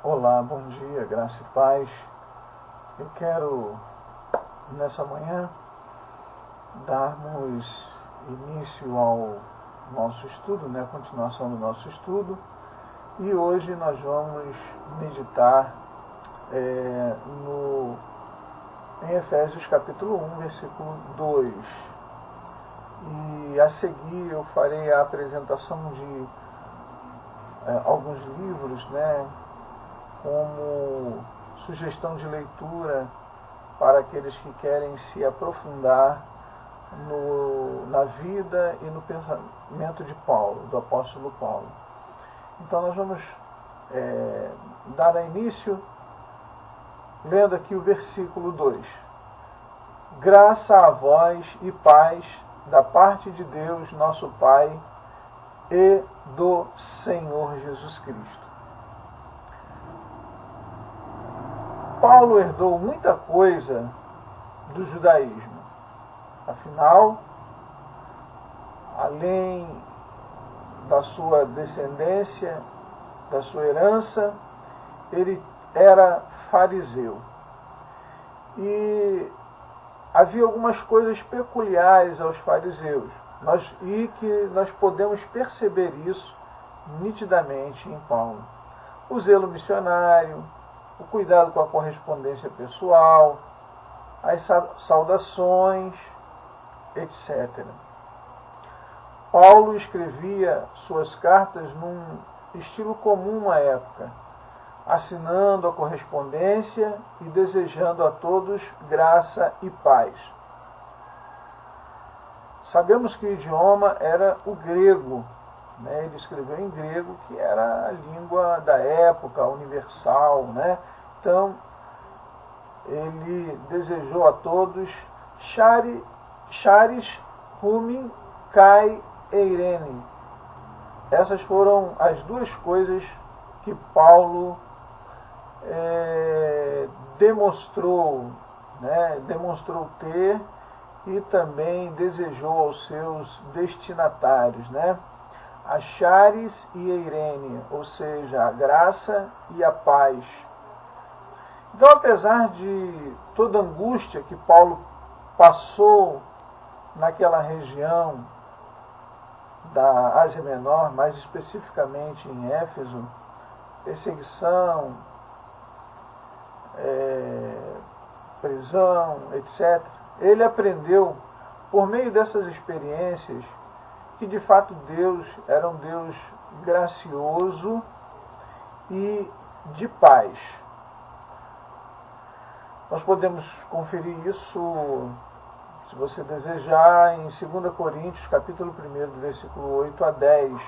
Olá, bom dia, graça e paz. Eu quero, nessa manhã, darmos início ao nosso estudo, a continuação do nosso estudo. E hoje nós vamos meditar em Efésios capítulo 1, versículo 2. E a seguir eu farei a apresentação de alguns livros, como sugestão de leitura para aqueles que querem se aprofundar na vida e no pensamento de Paulo, do apóstolo Paulo. Então nós vamos dar início lendo aqui o versículo 2. Graça a vós e paz da parte de Deus, nosso Pai, e do Senhor Jesus Cristo. Paulo herdou muita coisa do judaísmo. Afinal, além da sua descendência, da sua herança, ele era fariseu. E havia algumas coisas peculiares aos fariseus, e que nós podemos perceber isso nitidamente em Paulo. O zelo missionário, o cuidado com a correspondência pessoal, as saudações, etc. Paulo escrevia suas cartas num estilo comum à época, assinando a correspondência e desejando a todos graça e paz. Sabemos que o idioma era o grego, ele escreveu em grego, que era a língua da época, universal. Então, ele desejou a todos charis, rumin, kai e irene. Essas foram as duas coisas que Paulo demonstrou ter e também desejou aos seus destinatários, a charis e a irene, ou seja, a graça e a paz. Então, apesar de toda a angústia que Paulo passou naquela região da Ásia Menor, mais especificamente em Éfeso, perseguição, prisão, etc., ele aprendeu, por meio dessas experiências, que de fato Deus era um Deus gracioso e de paz. Nós podemos conferir isso, se você desejar, em 2 Coríntios, capítulo 1, versículo 8 a 10.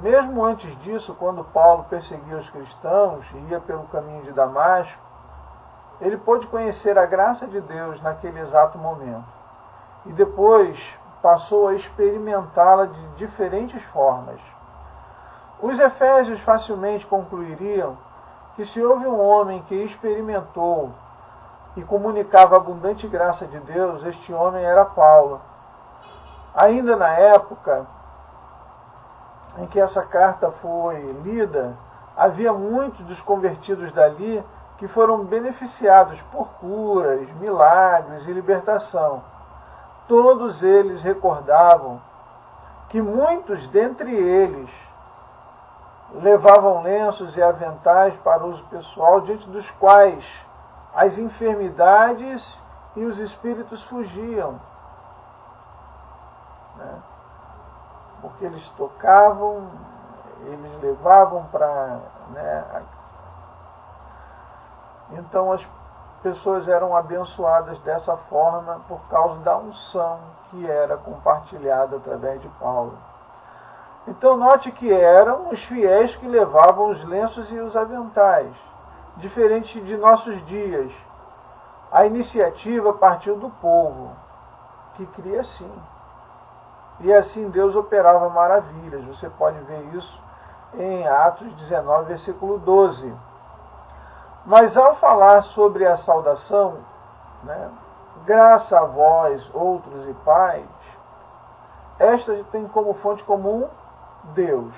Mesmo antes disso, quando Paulo perseguia os cristãos e ia pelo caminho de Damasco, ele pôde conhecer a graça de Deus naquele exato momento. E depois passou a experimentá-la de diferentes formas. Os efésios facilmente concluiriam que se houve um homem que experimentou e comunicava a abundante graça de Deus, este homem era Paulo. Ainda na época em que essa carta foi lida, havia muitos dos convertidos dali que foram beneficiados por curas, milagres e libertação. Todos eles recordavam que muitos dentre eles levavam lenços e aventais para uso pessoal, diante dos quais as enfermidades e os espíritos fugiam. Porque eles tocavam, eles levavam para... Então as pessoas eram abençoadas dessa forma por causa da unção que era compartilhada através de Paulo. Então note que eram os fiéis que levavam os lenços e os aventais. Diferente de nossos dias, a iniciativa partiu do povo, que cria assim. E assim Deus operava maravilhas. Você pode ver isso em Atos 19, versículo 12. Mas ao falar sobre a saudação, graça a vós, outros e paz, esta tem como fonte comum Deus.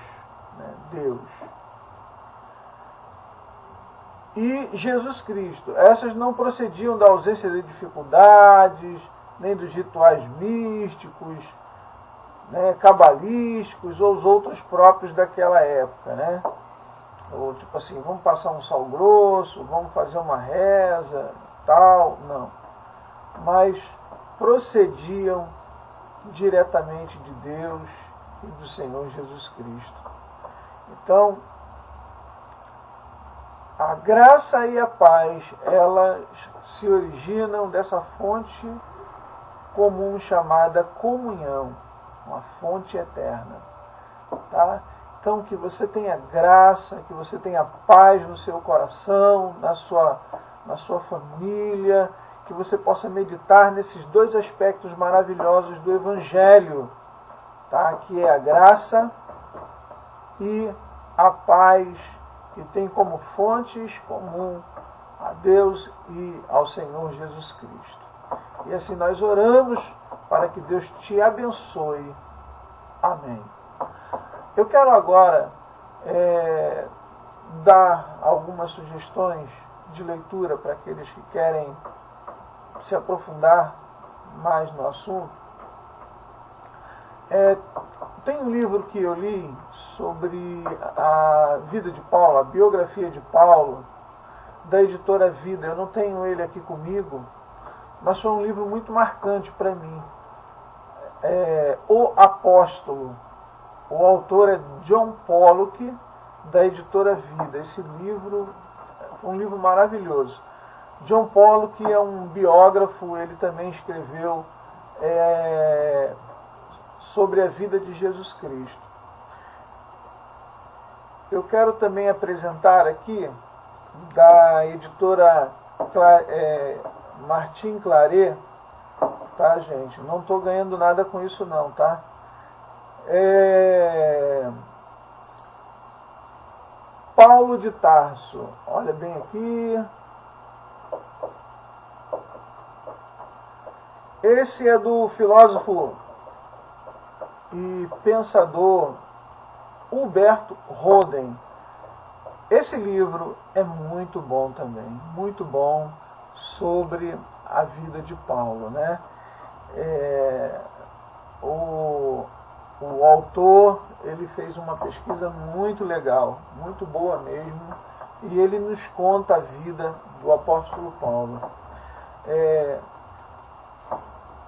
Deus. e Jesus Cristo. Essas não procediam da ausência de dificuldades, nem dos rituais místicos, né, cabalísticos ou os outros próprios daquela época, né? Ou tipo assim, vamos passar um sal grosso, vamos fazer uma reza, tal, não. Mas procediam diretamente de Deus e do Senhor Jesus Cristo. Então, a graça e a paz, elas se originam dessa fonte comum chamada comunhão, uma fonte eterna, tá? Então, que você tenha graça, que você tenha paz no seu coração, na sua família, que você possa meditar nesses dois aspectos maravilhosos do Evangelho, tá? Que é a graça e a paz, que tem como fontes comum a Deus e ao Senhor Jesus Cristo. E assim nós oramos para que Deus te abençoe. Amém. Eu quero agora dar algumas sugestões de leitura para aqueles que querem se aprofundar mais no assunto. Tem um livro que eu li sobre a vida de Paulo, a biografia de Paulo, da editora Vida. Eu não tenho ele aqui comigo, mas foi um livro muito marcante para mim. O Apóstolo. O autor é John Pollock, da editora Vida. Esse livro foi um livro maravilhoso. John Pollock é um biógrafo, ele também escreveu sobre a vida de Jesus Cristo. Eu quero também apresentar aqui, da editora Martin Claret, tá, gente? Não estou ganhando nada com isso não, tá? Paulo de Tarso, olha bem aqui. Esse é do filósofo e pensador Huberto Roden. Esse livro é muito bom também, muito bom, sobre a vida de Paulo, né? O autor, ele fez uma pesquisa muito legal, muito boa mesmo, e ele nos conta a vida do apóstolo Paulo.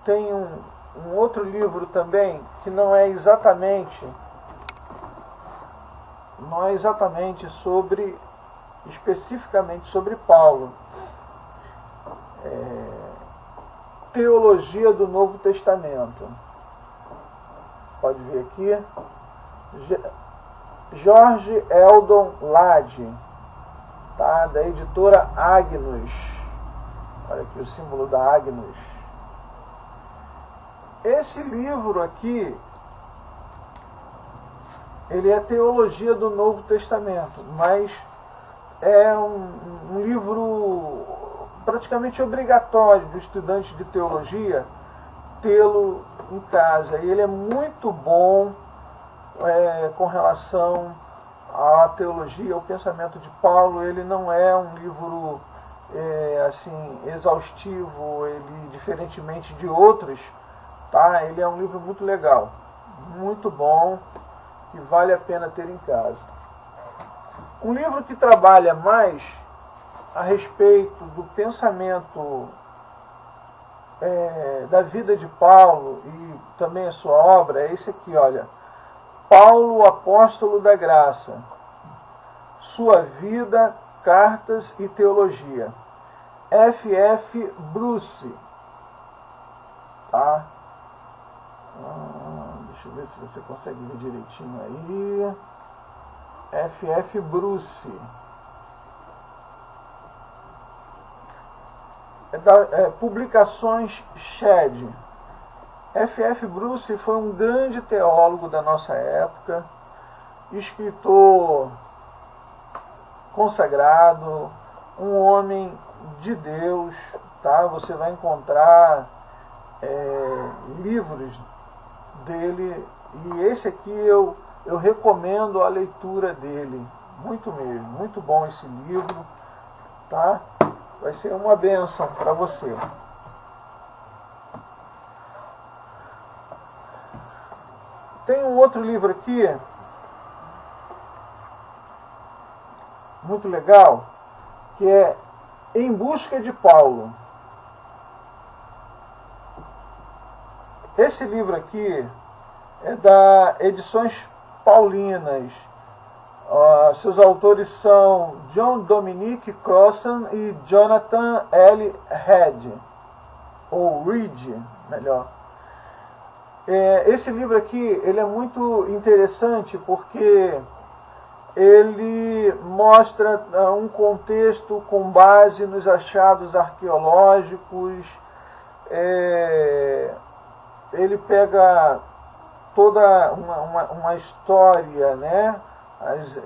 Tem um outro livro também, que não é exatamente especificamente sobre Paulo. Teologia do Novo Testamento. Pode ver aqui. Jorge Eldon Lade, tá? Da editora Agnus. Olha aqui o símbolo da Agnus. Esse livro aqui, ele é Teologia do Novo Testamento, mas é um livro praticamente obrigatório do estudante de teologia tê-lo em casa. E ele é muito bom com relação à teologia, ao pensamento de Paulo. Ele não é um livro assim exaustivo, ele diferentemente de outros, tá? Ele é um livro muito legal, muito bom, que vale a pena ter em casa. Um livro que trabalha mais a respeito do pensamento da vida de Paulo e também a sua obra é esse aqui, olha. Paulo, Apóstolo da Graça. Sua vida, cartas e teologia. F.F. Bruce. Tá? Deixa eu ver se você consegue ver direitinho aí. F.F. Bruce. Publicações Shed. F.F. Bruce foi um grande teólogo da nossa época, escritor consagrado, um homem de Deus, tá? Você vai encontrar livros dele, e esse aqui eu recomendo a leitura dele, muito mesmo, muito bom esse livro. tá? Vai ser uma bênção para você. Tem um outro livro aqui, muito legal, que é Em Busca de Paulo. Esse livro aqui é da Edições Paulinas. Seus autores são John Dominic Crossan e Jonathan L. Reed, ou Reed, melhor. Esse livro aqui ele é muito interessante porque ele mostra um contexto com base nos achados arqueológicos. Ele pega toda uma história, né? As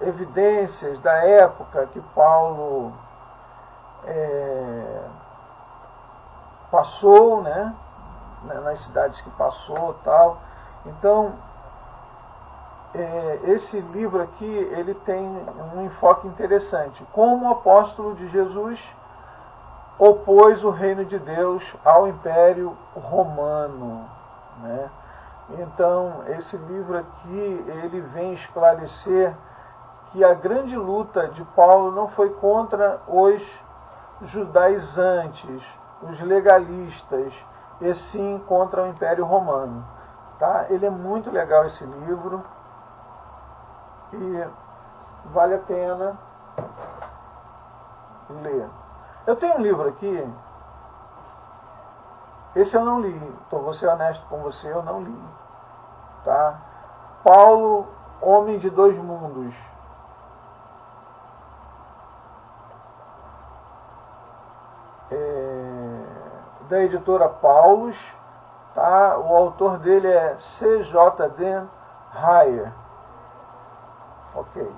evidências da época que Paulo passou, né? Nas cidades que passou, tal. Então, esse livro aqui ele tem um enfoque interessante. Como o apóstolo de Jesus opôs o reino de Deus ao Império Romano, né? Então, esse livro aqui, ele vem esclarecer que a grande luta de Paulo não foi contra os judaizantes, os legalistas, e sim contra o Império Romano. Tá? Ele é muito legal esse livro e vale a pena ler. Eu tenho um livro aqui, esse eu não li, vou ser honesto com você, eu não li. Tá? Paulo, Homem de Dois Mundos. Da editora Paulus. Tá? O autor dele é C.J.D. Heyer. Ok.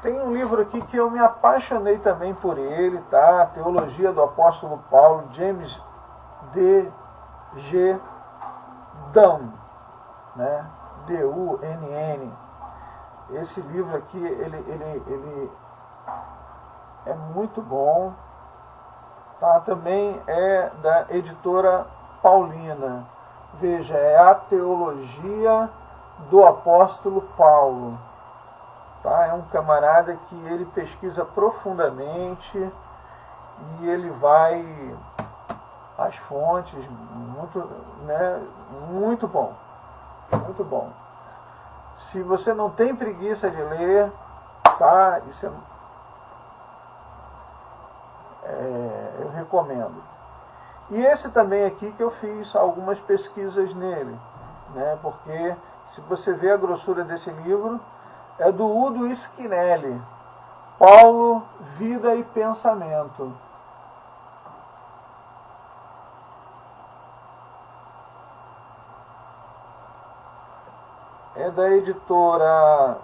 Tem um livro aqui que eu me apaixonei também por ele, tá? Teologia do Apóstolo Paulo, James D.G. Dunn, né? D-U-N-N. Esse livro aqui, ele é muito bom, tá? Também é da editora Paulina. Veja, é a Teologia do Apóstolo Paulo. Tá? É um camarada que ele pesquisa profundamente e ele vai às fontes, muito, né? Muito bom, muito bom. Se você não tem preguiça de ler, tá? Isso eu recomendo. E esse também aqui que eu fiz algumas pesquisas nele, né? Porque se você vê a grossura desse livro, é do Udo Schinelli, Paulo, Vida e Pensamento. É da editora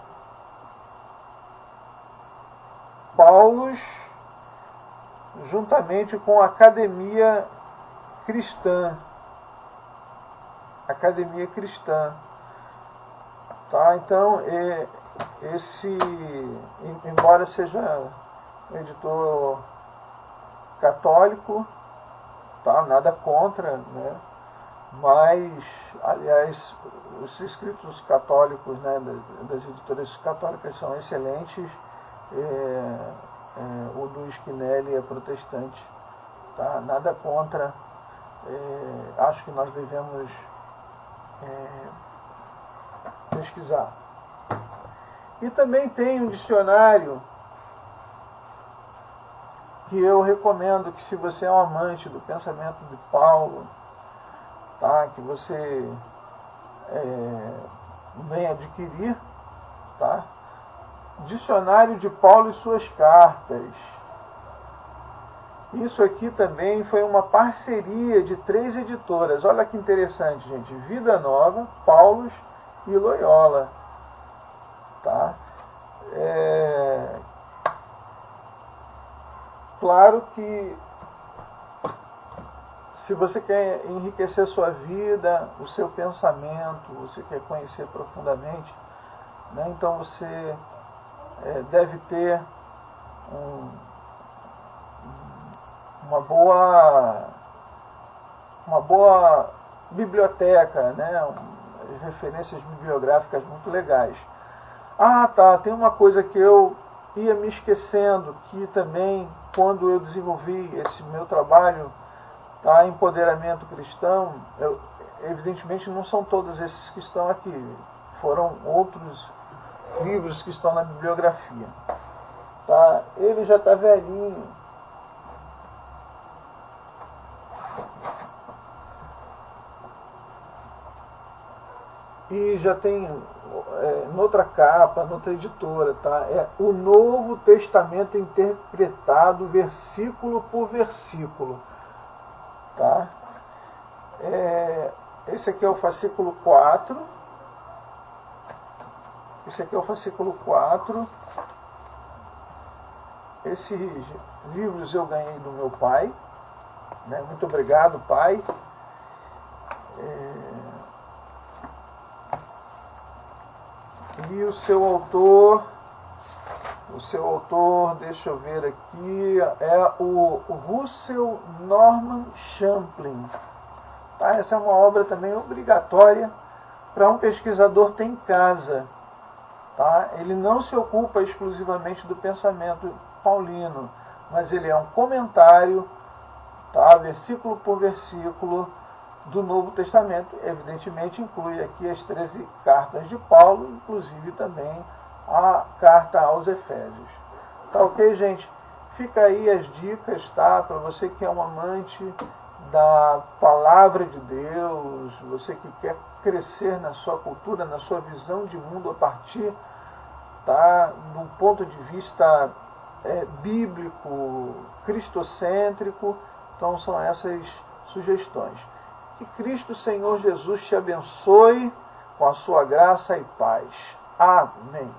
Paulus, juntamente com a Academia Cristã. Academia Cristã. Tá? Então, embora seja um editor católico, tá? Nada contra, né? Mas, aliás, os escritos católicos, né, das editoras católicas são excelentes. O do Schinelli é protestante, tá? Nada contra. Acho que nós devemos pesquisar. E também tem um dicionário que eu recomendo que, se você é um amante do pensamento de Paulo, tá? Que você venha adquirir, tá? Dicionário de Paulo e suas cartas. Isso aqui também foi uma parceria de 3 editoras. Olha que interessante, gente. Vida Nova, Paulus e Loyola. Tá? Claro que se você quer enriquecer sua vida, o seu pensamento, você quer conhecer profundamente, né? Então você deve ter uma boa biblioteca, né? Referências bibliográficas muito legais. Tem uma coisa que eu ia me esquecendo, que também, quando eu desenvolvi esse meu trabalho, empoderamento cristão, evidentemente não são todos esses que estão aqui, foram outros livros que estão na bibliografia. Ele já está velhinho. E já tem noutra capa, noutra editora, é o Novo Testamento interpretado versículo por versículo. Esse aqui é o fascículo 4. Esse aqui é o fascículo 4. Esses livros eu ganhei do meu pai, né? Muito obrigado, pai. E o seu autor, deixa eu ver aqui, é o Russell Norman Champlin. Essa é uma obra também obrigatória para um pesquisador ter em casa. Ele não se ocupa exclusivamente do pensamento paulino, mas ele é um comentário, versículo por versículo, do Novo Testamento. Evidentemente inclui aqui as 13 cartas de Paulo, inclusive também a carta aos Efésios. Ok, gente? Fica aí as dicas, para você que é um amante da palavra de Deus, você que quer crescer na sua cultura, na sua visão de mundo a partir de um ponto de vista bíblico, cristocêntrico. Então são essas sugestões. Que Cristo Senhor Jesus te abençoe com a sua graça e paz. Amém.